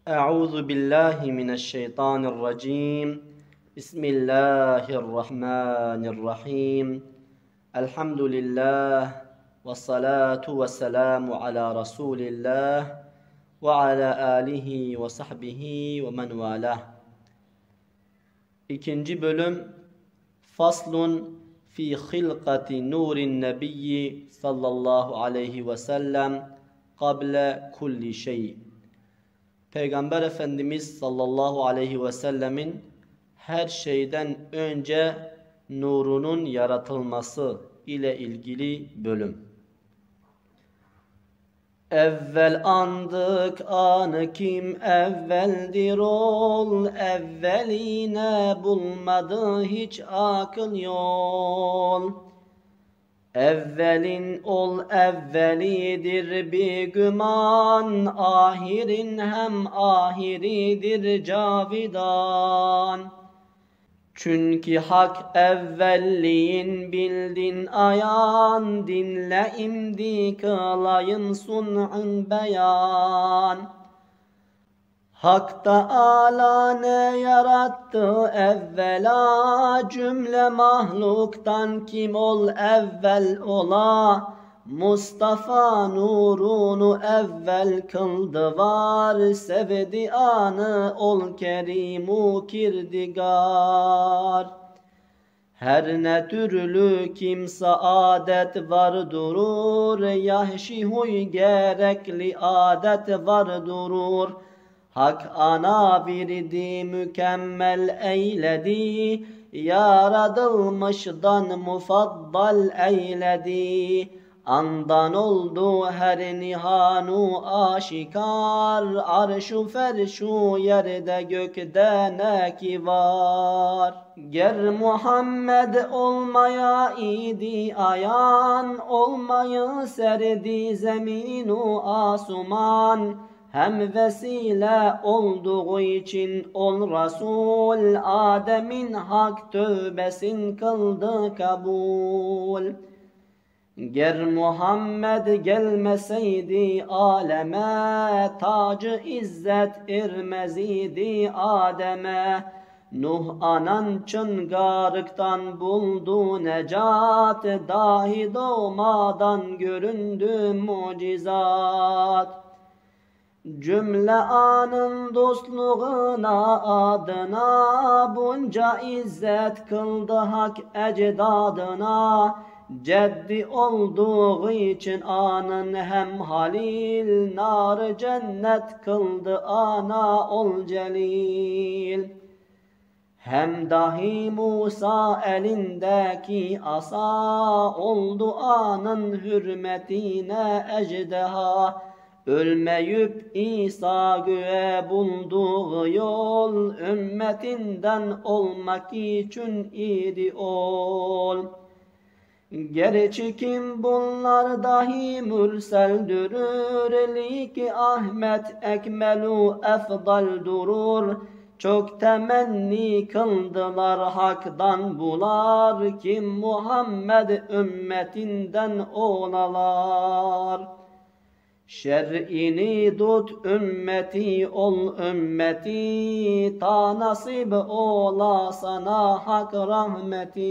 Euzu billahi mineşşeytanirracim. Bismillahirrahmanirrahim. Elhamdülillah ve salatu ve selamu ala Resulillah ve ala alihi ve sahbihi ve men valah. İkinci bölüm Faslun fi hilkati nurin nebiyyi sallallahu aleyhi ve sellem kable kulli şey. Peygamber Efendimiz sallallahu aleyhi ve sellemin her şeyden önce nurunun yaratılması ile ilgili bölüm. Evvel andık anı kim evveldir ol, evveline bulmadı hiç akıl yol. Evvelin ol evvelidir bir güman, ahirin hem ahiridir cavidan. Çünkü hak evvelliğin bildin ayan, dinle imdi kılayım sun'un beyan. Hak Teâlâ ne yarattı evvela, cümle mahluktan kim ol evvel ola. Mustafa nurunu evvel kıldı var, sevdi anı ol kerimu kirdigar. Her ne türlü kim saadet var durur, yahşi huy gerekli adet var durur. Hak ana birdi mükemmel eyledi, yaradılmışdan mufaddal eyledi. Andan oldu her nihanu aşikar, arşu ferşu yerde gökte ne ki var. Ger Muhammed olmaya idi ayan, olmayı serdi zeminu asuman. Hem vesile olduğu için ol Resul, Adem'in hak tövbesin kıldı kabul. Ger Muhammed gelmeseydi aleme, tacı izzet irmez idi Adem'e. Nuh anan çıngarıktan buldu necat, dahi doğmadan göründü mucizat. Cümle anın dostluğuna adına, bunca izzet kıldı hak ecdadına. Ceddi olduğu için anın hem halil, nar cennet kıldı ana ol celil. Hem dahi Musa elindeki asa, oldu anın hürmetine ejdeha. Ölmeyip İsa göğe bulduğu yol, ümmetinden olmak için idi ol. Gerçi kim bunlar dahi mürseldir, ki Ahmet ekmelu efdal durur. Çok temenni kıldılar haktan bular, kim Muhammed ümmetinden olalar. Şer'ini tut ümmeti ol ümmeti, ta nasip ola sana hak rahmeti.